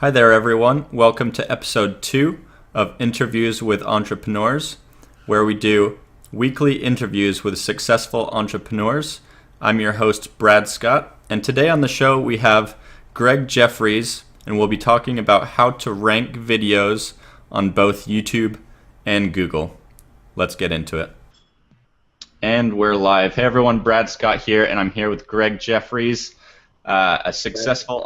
Hi there, everyone. Welcome to episode 2 of Interviews with Entrepreneurs, where we do weekly interviews with successful entrepreneurs. I'm your host, Brad Scott, and today on the show we have Greg Jeffries, and we'll be talking about how to rank videos on both YouTube and Google. Let's get into it. And we're live. Hey everyone, Brad Scott here, and I'm here with Greg Jeffries, a successful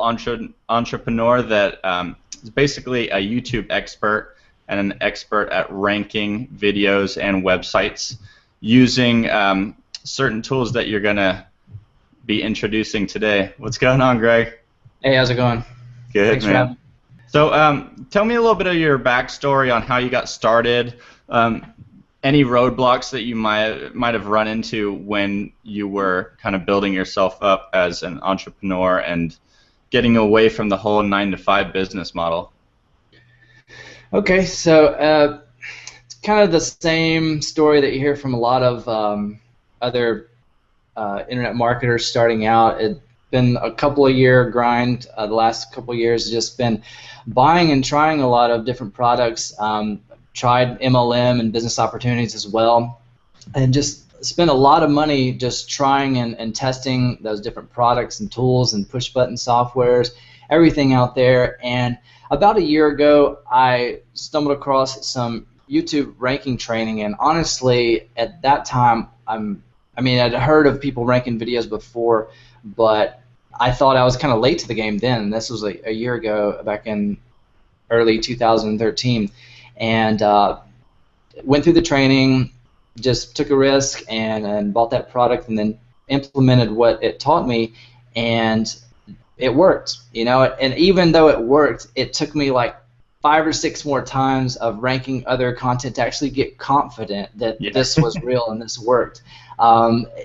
entrepreneur that is basically a YouTube expert and an expert at ranking videos and websites using certain tools that you're going to be introducing today. What's going on, Greg? Hey, how's it going? Good, Thanks, man. So tell me a little bit of your backstory on how you got started, any roadblocks that you might have run into when you were kind of building yourself up as an entrepreneur and getting away from the whole 9-to-5 business model. Okay, so it's kind of the same story that you hear from a lot of other internet marketers starting out. It's been a couple of year grind. The last couple of years has just been buying and trying a lot of different products. Tried MLM and business opportunities as well, and just spent a lot of money just trying and testing those different products and tools and push button softwares, everything out there. And about a year ago, I stumbled across some YouTube ranking training, and honestly, at that time, I'd heard of people ranking videos before, but I thought I was kind of late to the game then. This was a year ago, back in early 2013. And went through the training, just took a risk and bought that product, and then implemented what it taught me, and it worked. And even though it worked, it took me like 5 or 6 more times of ranking other content to actually get confident that this was real and this worked.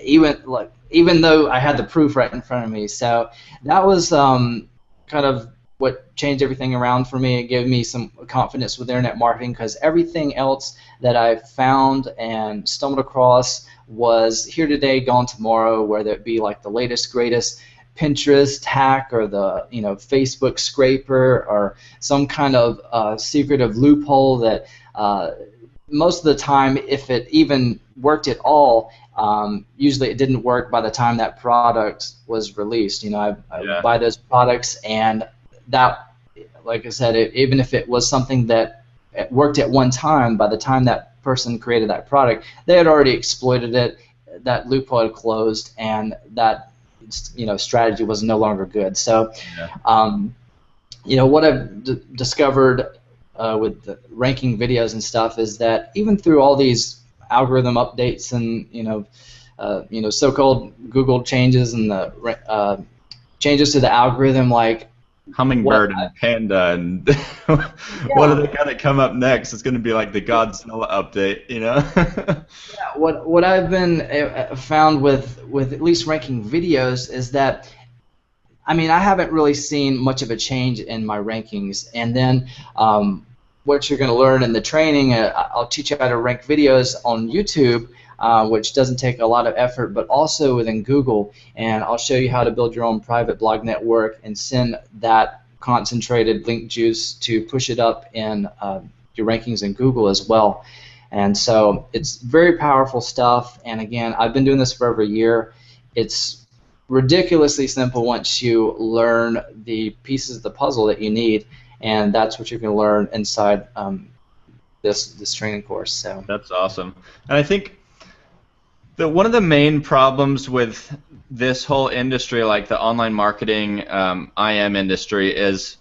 Even though I had the proof right in front of me. So that was kind of what changed everything around for me. It gave me some confidence with internet marketing, because everything else that I found and stumbled across was here today, gone tomorrow, whether it be like the latest, greatest Pinterest hack or the Facebook scraper or some kind of secretive loophole that most of the time, if it even worked at all, usually it didn't work by the time that product was released. I buy those products, and that, like I said, even if it was something that worked at one time, by the time that person created that product, they had already exploited it, that loophole had closed, and that strategy was no longer good. So what I've discovered with the ranking videos and stuff is that even through all these algorithm updates and so-called Google changes and the changes to the algorithm, like Hummingbird and Panda and what are they going to come up next? It's going to be like the Godzilla update, What I've been found with at least ranking videos is that I haven't really seen much of a change in my rankings. And then what you're going to learn in the training, I'll teach you how to rank videos on YouTube, which doesn't take a lot of effort, but also within Google. And I'll show you how to build your own private blog network and send that concentrated link juice to push it up in your rankings in Google as well. And so it's very powerful stuff. And again, I've been doing this for over a year. It's ridiculously simple once you learn the pieces of the puzzle that you need, and that's what you're going to learn inside this training course. So that's awesome. And I think one of the main problems with this whole industry, like the online marketing IM industry, is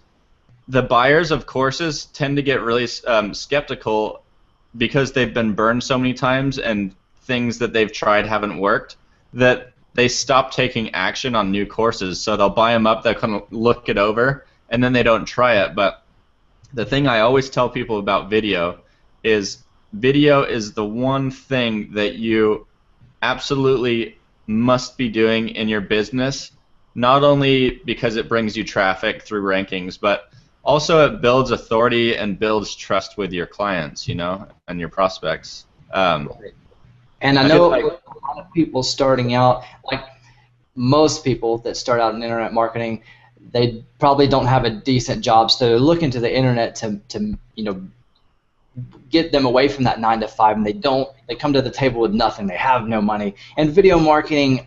the buyers of courses tend to get really skeptical because they've been burned so many times and things that they've tried haven't worked, that they stop taking action on new courses. So they'll buy them up, they'll kind of look it over, and then they don't try it. But the thing I always tell people about video is the one thing that you absolutely must be doing in your business, not only because it brings you traffic through rankings, but also it builds authority and builds trust with your clients, and your prospects. And I know a lot of people starting out, like most people that start out in internet marketing, they probably don't have a decent job, so they're looking to the internet to get them away from that 9 to 5, and they come to the table with nothing. They have no money. And video marketing,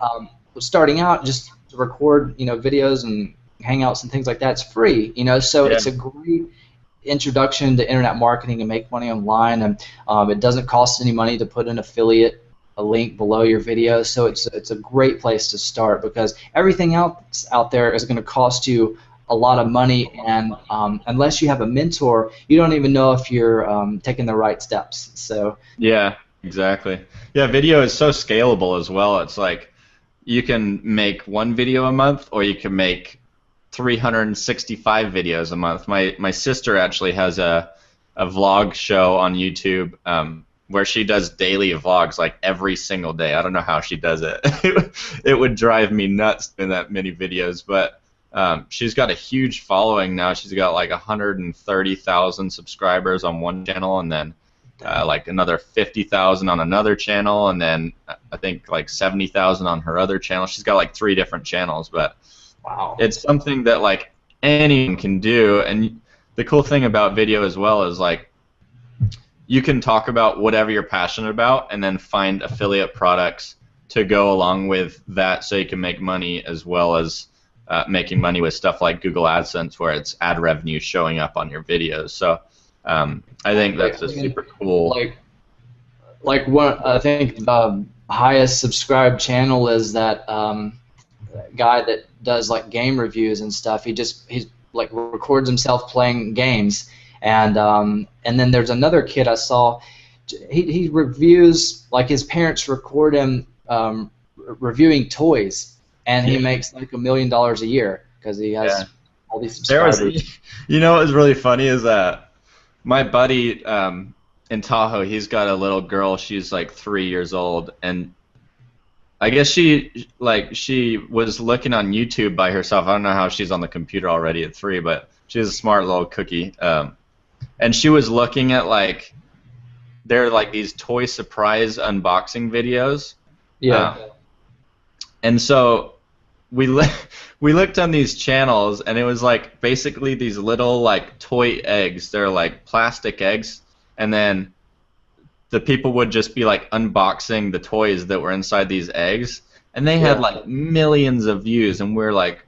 starting out, just to record videos and hangouts and things like that, it's free. So it's a great introduction to internet marketing and make money online, and it doesn't cost any money to put an affiliate a link below your video. So it's a great place to start, because everything else out there is going to cost you a lot of money, and unless you have a mentor, you don't even know if you're taking the right steps. So yeah, exactly. Yeah, video is so scalable as well. It's like you can make one video a month, or you can make 365 videos a month. My sister actually has a vlog show on YouTube where she does daily vlogs like every single day. I don't know how she does it. It would drive me nuts doing that many videos, but she's got a huge following now. She's got like 130,000 subscribers on one channel, and then like another 50,000 on another channel, and then I think like 70,000 on her other channel. She's got like 3 different channels, but wow, it's something that like anyone can do. And the cool thing about video as well is like you can talk about whatever you're passionate about, and then find affiliate products to go along with that, so you can make money, as well as making money with stuff like Google AdSense, where it's ad revenue showing up on your videos. So I think that's a super cool. Like one, I think the highest subscribed channel is that guy that does like game reviews and stuff. He's like records himself playing games, and then there's another kid I saw. He reviews, like his parents record him reviewing toys. And he makes like $1 million a year because he has all these subscribers. What was really funny is that my buddy in Tahoe, he's got a little girl. She's like 3 years old, and I guess she was looking on YouTube by herself. I don't know how she's on the computer already at 3, but she's a smart little cookie. And she was looking at there are like these toy surprise unboxing videos. Yeah. And so we looked on these channels, and it was like basically these little like toy eggs. They're like plastic eggs, and then the people would just be like unboxing the toys that were inside these eggs, and they had like millions of views, and we're like,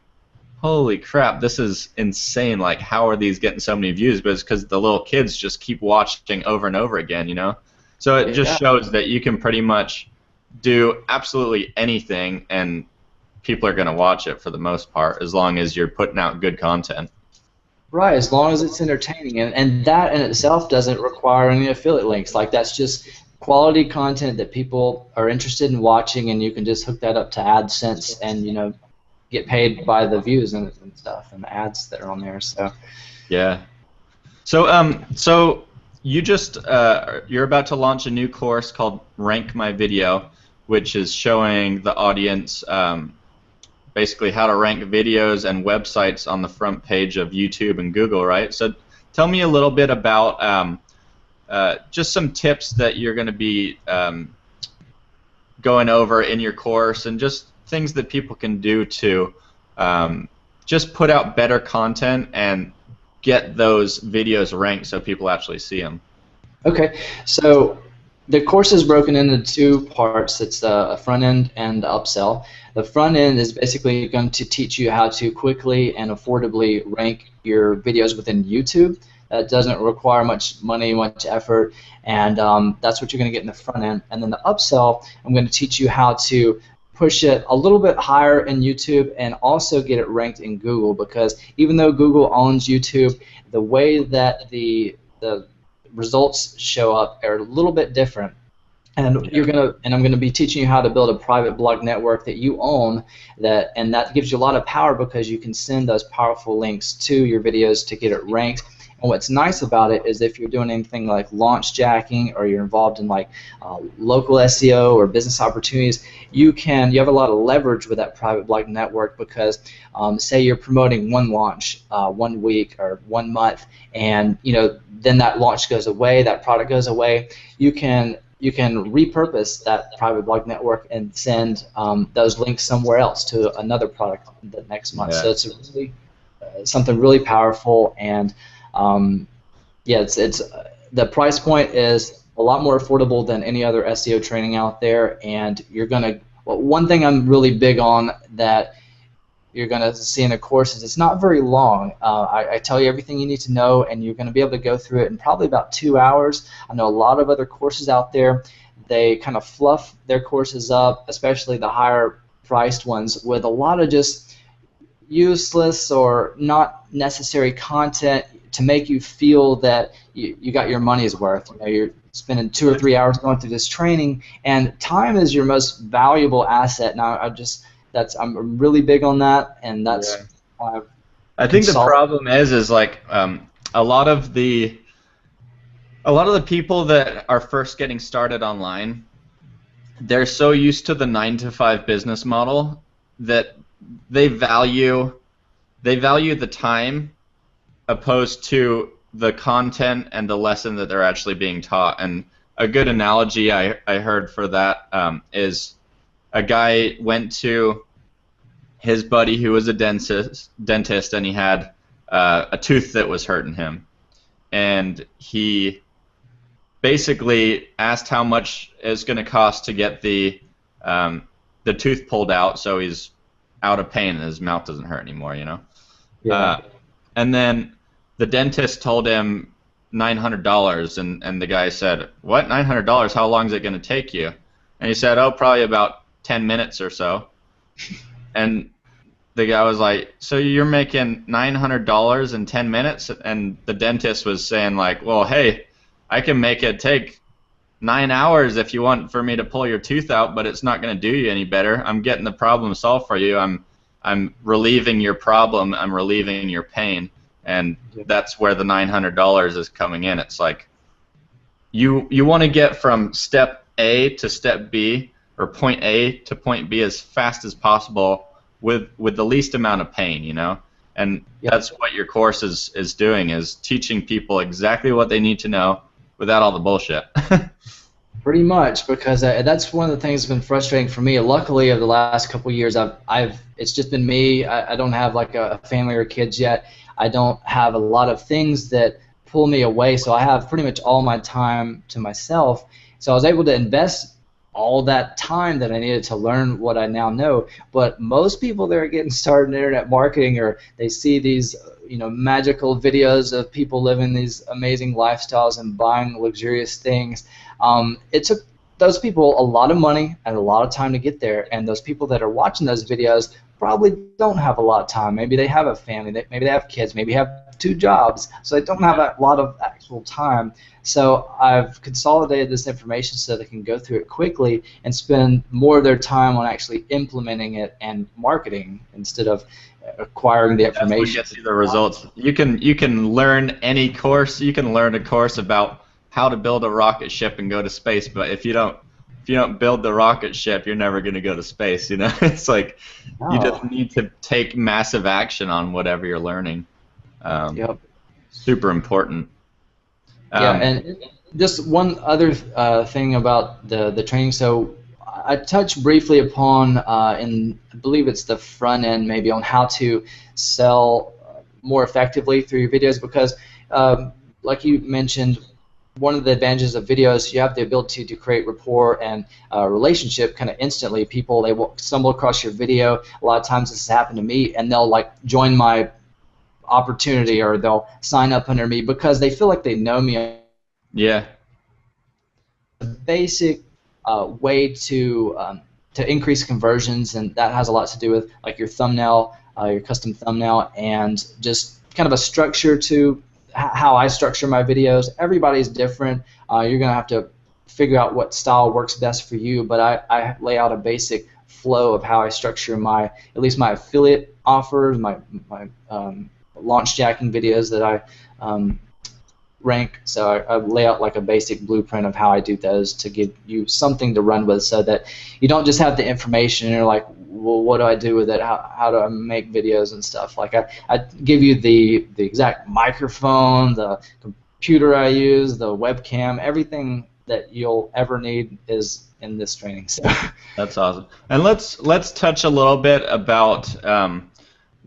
holy crap, this is insane. Like, how are these getting so many views? But it's because the little kids just keep watching over and over again, So it just shows that you can pretty much do absolutely anything, and people are going to watch it for the most part, as long as you're putting out good content. Right, as long as it's entertaining, and that in itself doesn't require any affiliate links. Like, that's just quality content that people are interested in watching, and you can just hook that up to AdSense and get paid by the views and stuff and the ads that are on there. So yeah. So you just you're about to launch a new course called Rank My Video, which is showing the audience basically how to rank videos and websites on the front page of YouTube and Google, right? So tell me a little bit about just some tips that you're going to be going over in your course, and just things that people can do to just put out better content and get those videos ranked so people actually see them. Okay, so the course is broken into 2 parts. It's a front end and the upsell. The front end is basically going to teach you how to quickly and affordably rank your videos within YouTube. That doesn't require much money, much effort, and that's what you're going to get in the front end. And then the upsell, I'm going to teach you how to push it a little bit higher in YouTube and also get it ranked in Google, because even though Google owns YouTube, the way that the results show up are a little bit different. And I'm gonna be teaching you how to build a private blog network that you own, and that gives you a lot of power, because you can send those powerful links to your videos to get it ranked. And what's nice about it is if you're doing anything like launch jacking, or you're involved in like local SEO or business opportunities, you have a lot of leverage with that private blog network, because say you're promoting one launch 1 week or 1 month, and then that launch goes away, that product goes away, you can repurpose that private blog network and send those links somewhere else to another product the next month. So it's a really something really powerful, and yeah, it's the price point is a lot more affordable than any other SEO training out there, and you're gonna. Well, one thing I'm really big on that you're going to see in the course is it's not very long. I tell you everything you need to know, and you're going to be able to go through it in probably about 2 hours. I know a lot of other courses out there, they kind of fluff their courses up, especially the higher priced ones, with a lot of just useless or not necessary content to make you feel that you got your money's worth. You know, you're spending 2 or 3 hours going through this training, and time is your most valuable asset. Now, I'm really big on that, and that's why I think the problem is like a lot of the people that are first getting started online, they're so used to the 9-to-5 business model that they value the time opposed to the content and the lesson that they're actually being taught. And a good analogy I heard for that is a guy went to his buddy who was a dentist, and he had a tooth that was hurting him, and he basically asked how much it's going to cost to get the tooth pulled out, so he's out of pain and his mouth doesn't hurt anymore, you know. Yeah. And then the dentist told him $900, and the guy said, "What, $900? How long is it going to take you?" And he said, "Oh, probably about 10 minutes or so." And the guy was like, "So you're making $900 in 10 minutes?" And the dentist was saying like, "Well, hey, I can make it take 9 hours if you want for me to pull your tooth out, but it's not going to do you any better. I'm getting the problem solved for you. I'm relieving your problem. I'm relieving your pain." And that's where the $900 is coming in. It's like you want to get from step A to step B, or point A to point B, as fast as possible with the least amount of pain, you know. And that's what your course is doing, is teaching people exactly what they need to know without all the bullshit. Pretty much, because that's one of the things that's been frustrating for me. Luckily, over the last couple of years, it's just been me. I don't have like a family or kids yet. I don't have a lot of things that pull me away, so I have pretty much all my time to myself. So I was able to invest all that time that I needed to learn what I now know. But most people that are getting started in internet marketing, or they see these magical videos of people living these amazing lifestyles and buying luxurious things, it took those people a lot of money and a lot of time to get there. And those people that are watching those videos probably don't have a lot of time. Maybe they have a family, maybe they have kids, maybe have 2 jobs, so they don't have a lot of actual time. So I've consolidated this information so they can go through it quickly and spend more of their time on actually implementing it and marketing instead of acquiring the information. That's what gets you the results. You can learn any course. You can learn a course about how to build a rocket ship and go to space, but if you don't build the rocket ship, you're never going to go to space, you know? It's like you just need to take massive action on whatever you're learning. Super important. And just one other thing about the training. So I touched briefly upon, in I believe it's the front end maybe, on how to sell more effectively through your videos, because like you mentioned, one of the advantages of videos, you have the ability to create rapport and relationship kind of instantly. People, they will stumble across your video. A lot of times this has happened to me, and they'll like join my opportunity, or they'll sign up under me because they feel like they know me. Yeah. A basic way to increase conversions, and that has a lot to do with like your thumbnail, your custom thumbnail, and just kind of a structure to how I structure my videos. Everybody's different. You're going to have to figure out what style works best for you, but I lay out a basic flow of how I structure at least my affiliate offers, my launch jacking videos that I rank. So I lay out like a basic blueprint of how I do those to give you something to run with, so that you don't just have the information and you're like, well, what do I do with it? How do I make videos and stuff? Like I give you the exact microphone, the computer I use, the webcam, everything that you'll ever need is in this training. So that's awesome. And let's touch a little bit about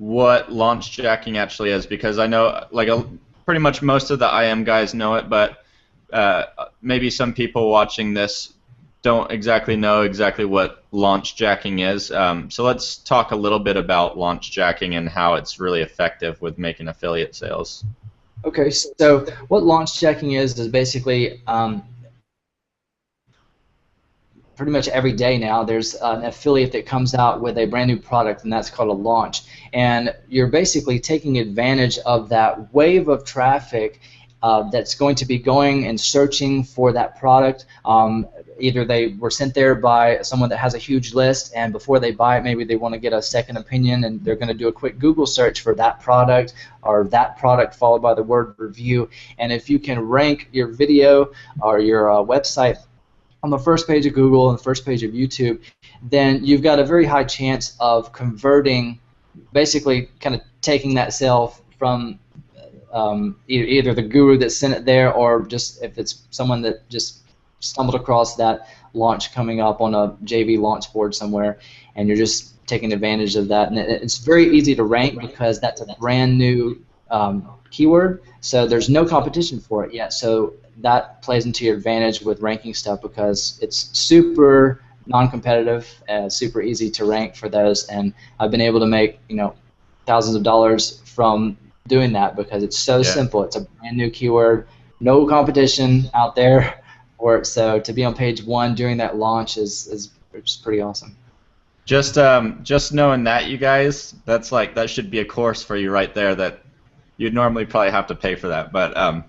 what launch jacking actually is, because I know like pretty much most of the IM guys know it, but maybe some people watching this don't exactly know exactly what launch jacking is. So let's talk a little bit about launch jacking and how it's really effective with making affiliate sales. Okay, so what launch jacking is basically pretty much every day now there's an affiliate that comes out with a brand new product, and that's called a launch. And you're basically taking advantage of that wave of traffic that's going to be going and searching for that product. Either they were sent there by someone that has a huge list, and before they buy it, maybe they want to get a second opinion, and they're going to do a quick Google search for that product, or that product followed by the word review. And if you can rank your video or your website on the first page of Google and the first page of YouTube, then you've got a very high chance of converting, basically kind of taking that sale from either the guru that sent it there, or just if it's someone that just stumbled across that launch coming up on a JV launch board somewhere, and you're just taking advantage of that. And it's very easy to rank because that's a brand new keyword, so there's no competition for it yet. So that plays into your advantage with ranking stuff because it's super non-competitive and super easy to rank for those. And I've been able to make thousands of dollars from doing that because it's so simple. It's a brand new keyword, no competition out there for it. So to be on page 1 during that launch is pretty awesome. Just knowing that, you guys, that should be a course for you right there. That you'd normally probably have to pay for that, but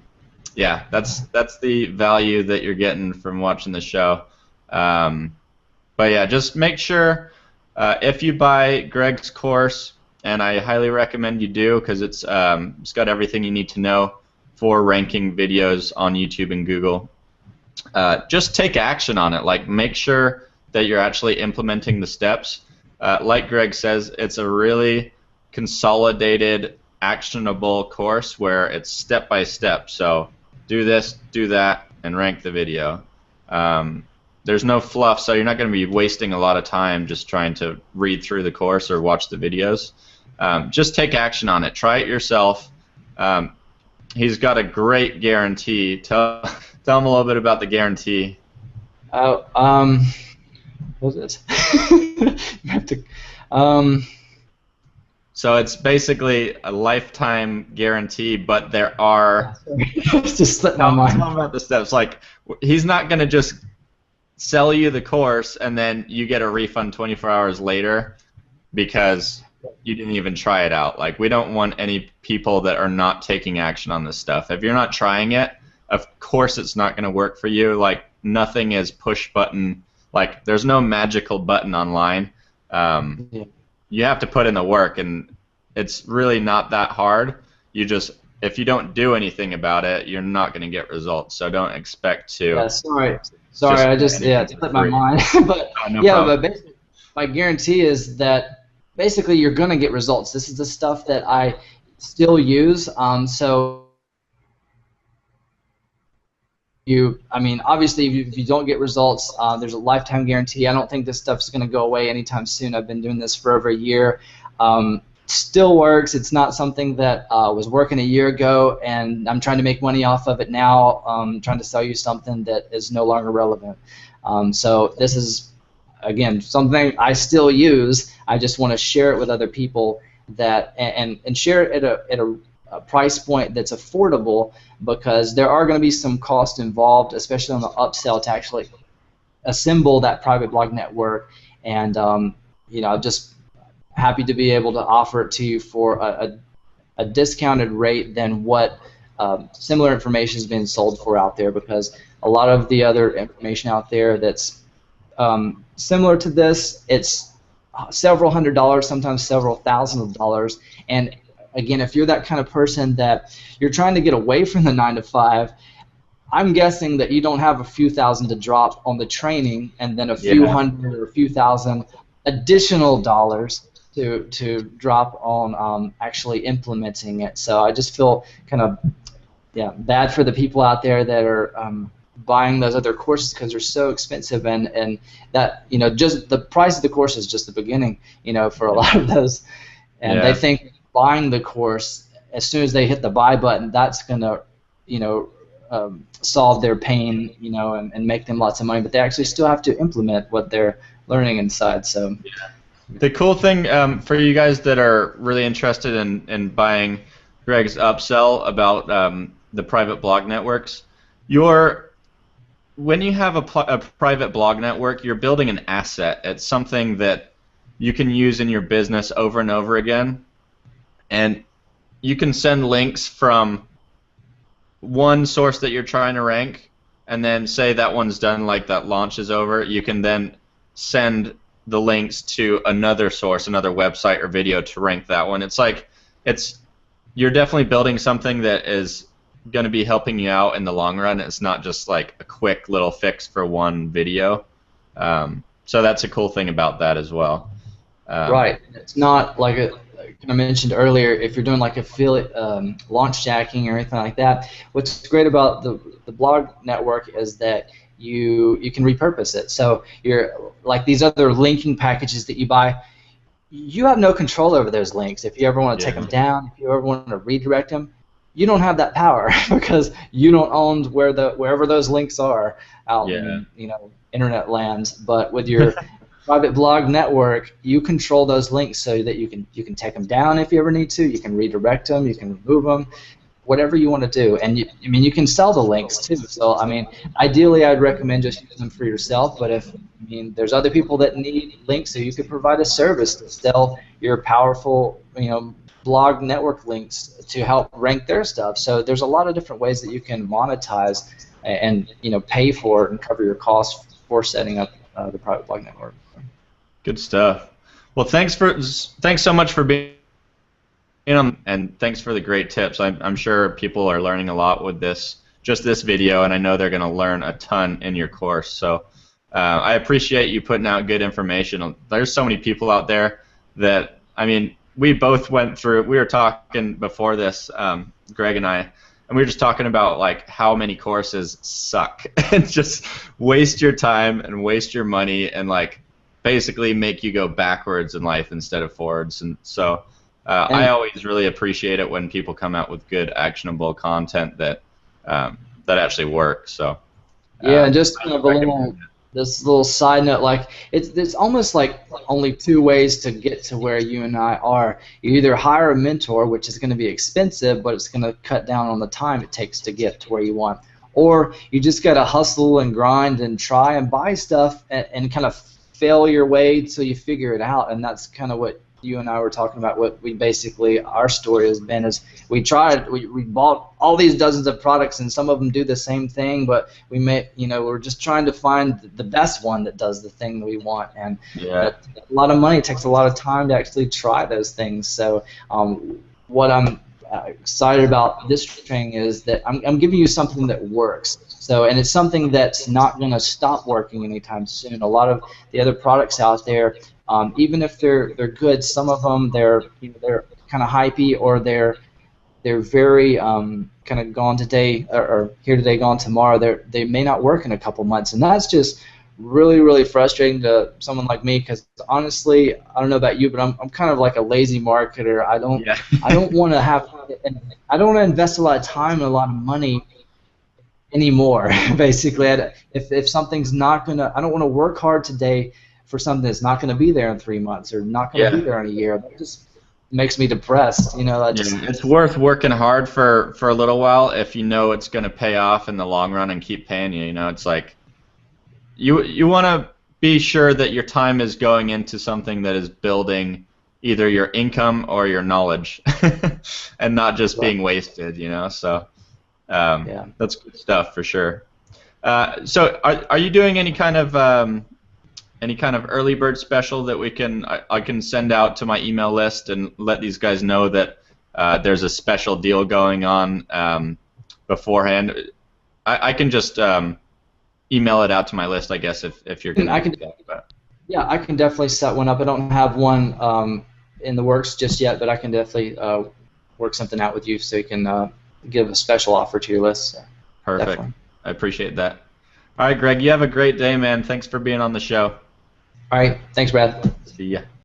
yeah, that's the value that you're getting from watching the show. But yeah, just make sure if you buy Greg's course, and I highly recommend you do because it's got everything you need to know for ranking videos on YouTube and Google. Just take action on it. Like, make sure that you're actually implementing the steps. Like Greg says, it's a really consolidated, actionable course where it's step by step. So do this, do that, and rank the video. There's no fluff, so you're not going to be wasting a lot of time just trying to read through the course or watch the videos. Just take action on it. Try it yourself. He's got a great guarantee. Tell him a little bit about the guarantee. Oh, what was it? You have to. So it's basically a lifetime guarantee, but there are. Just slipped my mind. Tell him about the steps. Like, he's not going to just sell you the course and then you get a refund 24 hours later because you didn't even try it out. Like, we don't want any people that are not taking action on this stuff. If you're not trying it, of course it's not going to work for you. Like, nothing is push button. Like, there's no magical button online. You have to put in the work, and it's really not that hard. If you don't do anything about it, you're not going to get results. So don't expect to. Yeah, sorry, I just slipped my mind. But but basically, my guarantee is that basically you're going to get results. This is the stuff that I still use. So obviously, if you don't get results, there's a lifetime guarantee. I don't think this stuff is going to go away anytime soon. I've been doing this for over a year. Still works. It's not something that was working a year ago, and I'm trying to make money off of it now. Trying to sell you something that is no longer relevant. So this is, again, something I still use. I just want to share it with other people and share it at a price point that's affordable, because there are going to be some cost involved, especially on the upsell, to actually assemble that private blog network. And I'm just happy to be able to offer it to you for a discounted rate than what similar information is being sold for out there, because a lot of the other information out there that's similar to this, it's several $100s, sometimes several thousands of dollars. And again, if you're that kind of person that you're trying to get away from the 9-to-5, I'm guessing that you don't have a few thousand to drop on the training, and then a few hundred or a few thousand additional dollars to drop on actually implementing it. So I just feel kind of bad for the people out there that are buying those other courses because they're so expensive, and that just the price of the course is just the beginning, for a lot of those. and they think buying the course, as soon as they hit the buy button, that's gonna, solve their pain, and make them lots of money. But they actually still have to implement what they're learning inside. So the cool thing for you guys that are really interested in buying Greg's upsell about the private blog networks, when you have a private blog network, you're building an asset. It's something that you can use in your business over and over again, and you can send links from one source that you're trying to rank, and then say that one's done, like that launch is over, you can then send the links to another source, another website or video to rank that one. You're definitely building something that is going to be helping you out in the long run. It's not just like a quick little fix for one video. So that's a cool thing about that as well. Right. It's not like I mentioned earlier, if you're doing like affiliate launch jacking or anything like that, what's great about the blog network is that you can repurpose it. So you're like these other linking packages that you buy, you have no control over those links. If you ever want to take them down, if you ever want to redirect them, you don't have that power because you don't own wherever those links are out in internet lands. But with your private blog network, you control those links so that you can take them down if you ever need to. You can redirect them. You can remove them, whatever you want to do. And you can sell the links too. So ideally, I'd recommend just use them for yourself. But there's other people that need links, so you could provide a service to sell your powerful, blog network links to help rank their stuff. So there's a lot of different ways that you can monetize and pay for it and cover your costs for setting up the private blog network. Good stuff. Well, thanks so much for being on, and thanks for the great tips. I'm sure people are learning a lot with this video, and I know they're going to learn a ton in your course. So I appreciate you putting out good information. There's so many people out there that, we both went through. We were talking before this, Greg and I, and we were just talking about like how many courses suck and just waste your time and waste your money and like basically make you go backwards in life instead of forwards. And so I always really appreciate it when people come out with good, actionable content that actually works. So and just kind of this little side note, like it's almost like only two ways to get to where you and I are. You either hire a mentor, which is going to be expensive, but it's going to cut down on the time it takes to get to where you want, or you just got to hustle and grind and try and buy stuff and kind of fail your way till you figure it out. And that's kind of what you and I were talking about. What we basically, our story has been is we bought all these dozens of products, and some of them do the same thing, but we're just trying to find the best one that does the thing that we want. And a lot of money, it takes a lot of time to actually try those things. So what I'm excited about this training is that I'm giving you something that works. So, and it's something that's not going to stop working anytime soon. A lot of the other products out there, even if they're good, some of them they're kind of hypey, or they're very kind of gone today or here today, gone tomorrow. They may not work in a couple months, and that's just really, really frustrating to someone like me, because honestly, I don't know about you, but I'm kind of like a lazy marketer. I don't want to invest a lot of time and a lot of money anymore. Basically, if something's not gonna, I don't want to work hard today for something that's not going to be there in 3 months or not going to be there in a year. That just makes me depressed. It's worth working hard for a little while if you know it's going to pay off in the long run and keep paying you. It's like you want to be sure that your time is going into something that is building either your income or your knowledge, and not just being wasted. So that's good stuff for sure. So are you doing any kind of early bird special that I can send out to my email list and let these guys know that there's a special deal going on beforehand? I can just email it out to my list, I guess, if you're going to do that. Yeah, I can definitely set one up. I don't have one in the works just yet, but I can definitely work something out with you so you can give a special offer to your list. So perfect. Definitely. I appreciate that. All right, Greg, you have a great day, man. Thanks for being on the show. All right. Thanks, Brad. See ya.